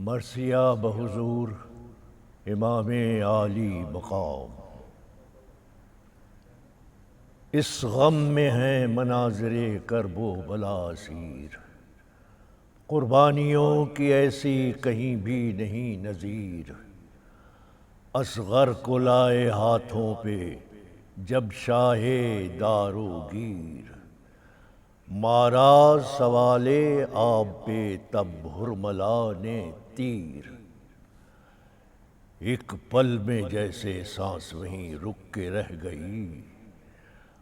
مرثیہ بحضور امام عالی مقام، اس غم میں ہیں مناظر کرب و بلا اسیر، قربانیوں کی ایسی کہیں بھی نہیں نظیر۔ اصغر کو لائے ہاتھوں پہ جب شاہ دارو گیر، مارا سوال آب پہ تب حرملا نے تیر۔ ایک پل میں جیسے سانس وہیں رک کے رہ گئی،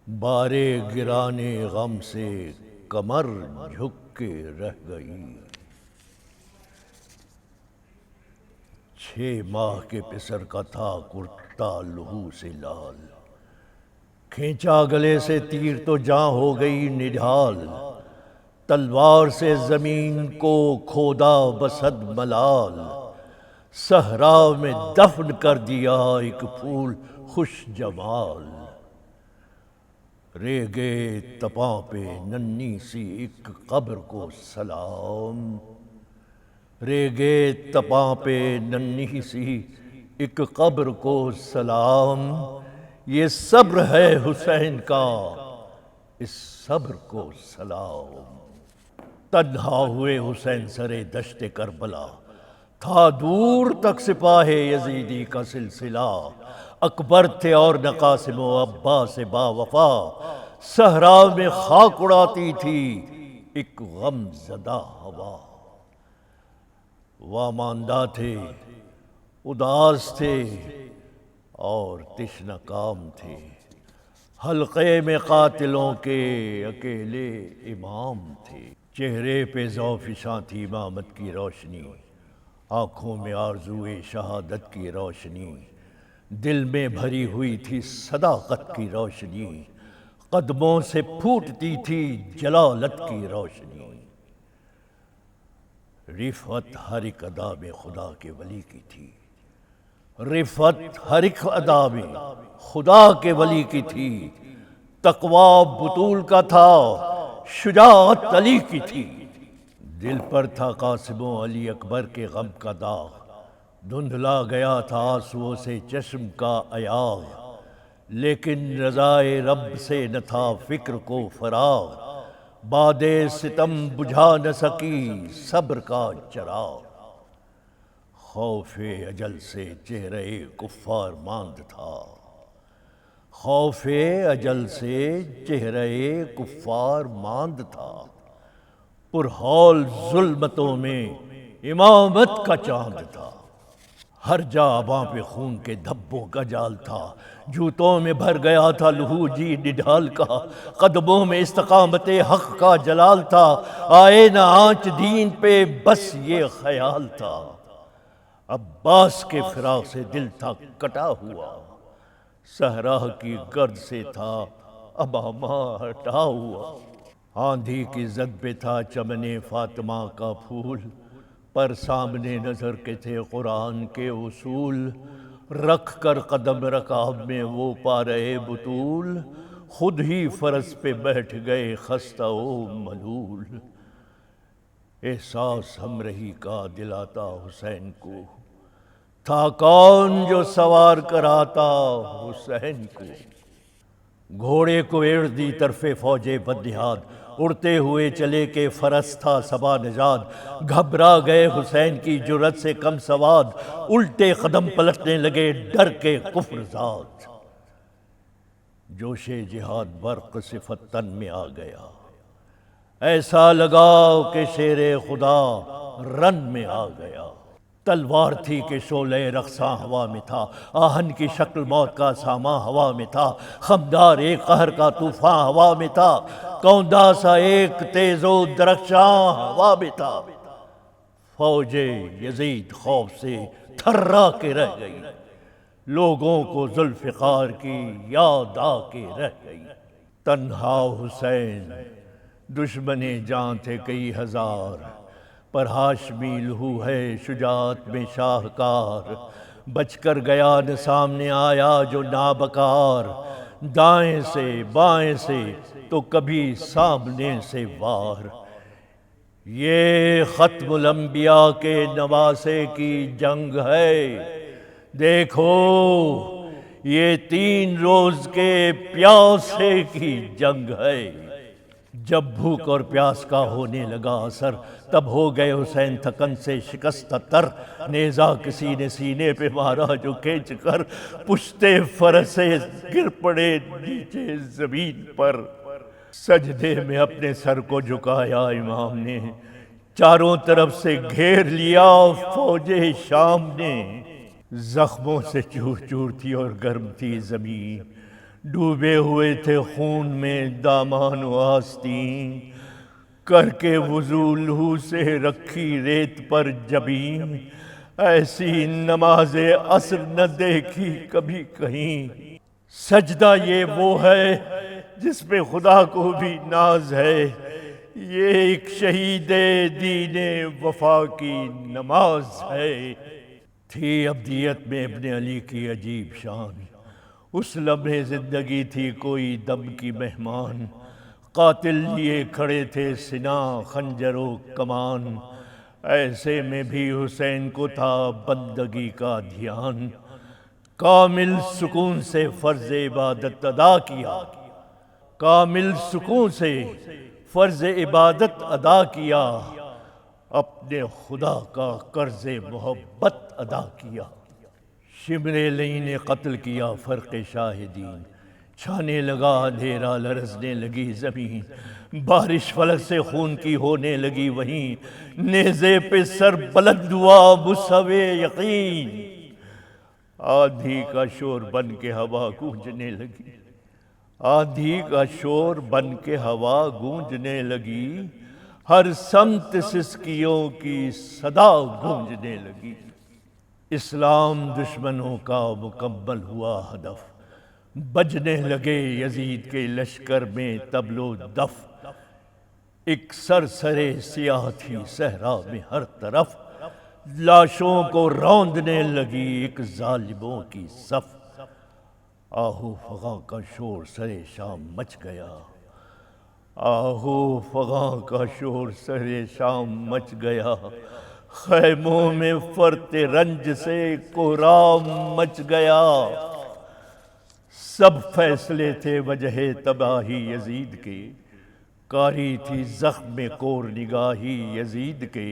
بارے گرانے غم سے کمر جھک کے رہ گئی۔ 6 ماہ کے پسر کا تھا کرتا لہو سے لال، کھینچا گلے سے تیر تو جاں ہو گئی نڈھال۔ تلوار سے زمین کو کھودا بصد ملال، صحرا میں دفن کر دیا ایک پھول خوش جمال۔ ریگے تپاں پہ ننھی سی ایک قبر کو سلام، ریگے تپاں پہ ننھی سی ایک قبر کو سلام۔ یہ صبر ہے حسین کا، اس صبر کو سلام۔ تنہا ہوئے حسین سرے دشت کربلا، تھا دور تک سپاہ یزیدی کا سلسلہ۔ اکبر تھے اور نہ قاسم و عباس با وفا، صحرا میں خاک اڑاتی تھی ایک غم زدہ ہوا۔ واماندہ تھے، اداس تھے اور تشنہ کام تھے، حلقے میں قاتلوں کے اکیلے امام تھے۔ چہرے پہ ذوفشاں تھی امامت کی روشنی، آنکھوں میں آرزوئے شہادت کی روشنی، دل میں بھری ہوئی تھی صداقت کی روشنی، قدموں سے پھوٹتی تھی جلالت کی روشنی۔ رفعت ہر ایک ادا میں خدا کے ولی کی تھی، رفعت ہر ایک ادا میں خدا کے ولی کی تھی۔ تقویٰ بطول کا تھا، شجاعت علی کی تھی۔ دل پر تھا قاسم و علی اکبر کے غم کا داغ، دھندلا گیا تھا آنسوؤں سے چشم کا ایاغ، لیکن رضائے رب سے نہ تھا فکر کو فراغ، باد ستم بجھا نہ سکی صبر کا چراغ۔ خوف اجل سے چہرہ کفار ماند تھا، خوف اجل سے چہرہ کفار ماند تھا، پرہول ظلمتوں میں امامت کا چاند تھا۔ ہر جا اباں پہ خون کے دھبوں کا جال تھا، جوتوں میں بھر گیا تھا لہو جی نڈھال کا، قدموں میں استقامت حق کا جلال تھا، آئے نہ آنچ دین پہ بس یہ خیال تھا۔ عباس کے فراق سے دل تھا کٹا ہوا، صحرا کی گرد سے تھا امامہ ہٹا ہوا۔ آندھی کی زد پہ تھا چمن فاطمہ کا پھول، پر سامنے نظر کے تھے قرآن کے اصول، رکھ کر قدم رکاب میں وہ پا رہے بطول، خود ہی فرس پہ بیٹھ گئے خستہ و ملول۔ احساس ہمرہی کا دلاتا حسین کو، تھا کون جو سوار کراتا حسین کو۔ گھوڑے کو ایڑ دی طرف فوج بدنہاد، اڑتے ہوئے چلے کہ فرس تھا صبا نژاد، گھبرا گئے حسین کی جرأت سے کم سواد، الٹے قدم پلٹنے لگے ڈر کے کفر زاد۔ جوش جہاد برق صفت تن میں آ گیا، ایسا لگا کہ شیر خدا رن میں آ گیا۔ تلوار تھی کہ شعلہ رقصاں ہوا میں تھا، آہن کی شکل موت کا ساما ہوا میں تھا، خمدار ایک قہر کا طوفاں ہوا میں تھا، کوندا سا ایک تیز و درخشاں ہوا میں تھا۔ فوج یزید خوف سے تھرا کے رہ گئی، لوگوں کو ذوالفقار کی یاد آ کے رہ گئی۔ تنہا حسین دشمن جاں تھے کئی ہزار، پر ہاشمی لہو ہے شجاعت میں شاہکار، بچ کر گیا نہ سامنے آیا جو نابکار، دائیں سے بائیں سے تو کبھی سامنے سے وار۔ یہ ختم الانبیاء کے نواسے کی جنگ ہے۔ دیکھو یہ 3 روز کے پیاسے کی جنگ ہے۔ جب بھوک اور پیاس کا ہونے لگا اثر، تب ہو گئے حسین تھکن سے شکستہ تر۔ نیزہ کسی نے سینے پہ مارا جو کھینچ کر پشتے فرس سے گر پڑے نیچے زمین پر۔ سجدے میں اپنے سر کو جھکایا امام نے، چاروں طرف سے گھیر لیا فوج شام نے۔ زخموں سے چور چور تھی اور گرم تھی زمین، ڈوبے ہوئے تھے خون میں دامان و آستین۔ کر کے وضو لہو سے رکھی ریت پر جبین، ایسی نماز عصر نہ دیکھی کبھی کہیں۔ سجدہ یہ وہ ہے جس پہ خدا کو بھی ناز ہے، یہ ایک شہید دین وفا کی نماز ہے۔ تھی ابدیت میں ابن علی کی عجیب شان، اس لمحے زندگی تھی کوئی دم کی مہمان۔ قاتل لیے کھڑے تھے سنا خنجر و کمان، ایسے میں بھی حسین کو تھا بندگی کا دھیان۔ کامل سکون سے فرض عبادت ادا کیا، کامل سکون سے فرض عبادت ادا کیا، اپنے خدا کا قرض محبت ادا کیا۔ شمر لئی نے قتل کیا فرق شاہدین، چھانے لگا اندھیرا لرزنے لگی زمین۔ بارش فلک سے خون کی ہونے لگی وہیں، نیزے پہ سر بلند ہوا مصحف یقین۔ آندھی کا شور بن کے ہوا گونجنے لگی، آندھی کا شور بن کے ہوا گونجنے لگی، ہر سمت سسکیوں کی صدا گونجنے لگی۔ اسلام دشمنوں کا مکمل ہوا ہدف، بجنے لگے یزید کے لشکر میں طبل و دف۔ ایک سرسرے سیاہ تھی صحرا میں ہر طرف، لاشوں کو روندنے لگی ایک ظالموں کی صف۔ آہو فغاں کا شور سرے شام مچ گیا، آہو فغاں کا شور سرے شام مچ گیا، خیموں میں فرط رنج سے کوہرام مچ گیا۔ سب فیصلے تھے وجہ تباہی یزید کے، کاری تھی زخم میں کور نگاہی یزید کے۔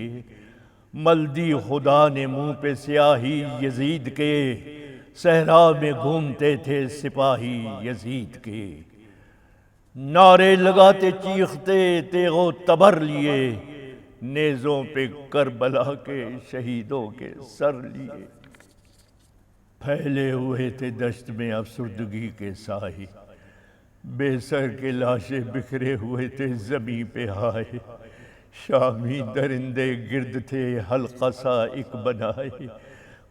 ملدی خدا نے منہ پہ سیاہی یزید کے، صحرا میں گھومتے تھے سپاہی یزید کے۔ نعرے لگاتے چیختے تیغ و تبر لیے، نیزوں پہ کربلا کے شہیدوں کے سر لیے۔ پھیلے ہوئے تھے دشت میں افسردگی کے سائے، بے سر کے لاشیں بکھرے ہوئے تھے زمیں پہ ہائے۔ شامی درندے گرد تھے حلقہ سا ایک بنائے،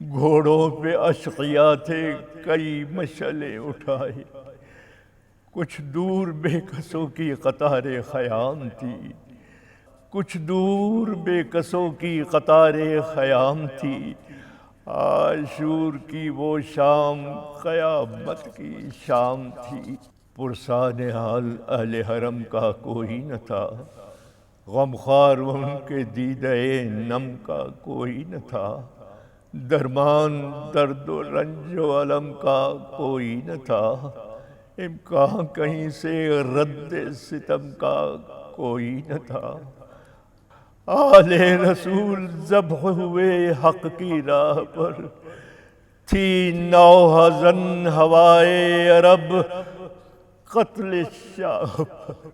گھوڑوں پہ اشقیاء تھے کئی مشعلیں اٹھائے۔ کچھ دور بے کسوں کی قطار خیام تھی، کچھ دور بے کسوں کی قطار خیام تھی۔ عاشور کی وہ شام قیامت کی شام تھی۔ پرسان حال اہل حرم کا کوئی نہ تھا، غمخوار ان کے دیدہ نم کا کوئی نہ تھا۔ درمان درد و رنج و علم کا کوئی نہ تھا، امکان کہیں سے رد ستم کا کوئی نہ تھا۔ آل رسول ذبح ہوئے حق کی راہ پر، تھی نوحزن ہوائے عرب قتل شاہ پر۔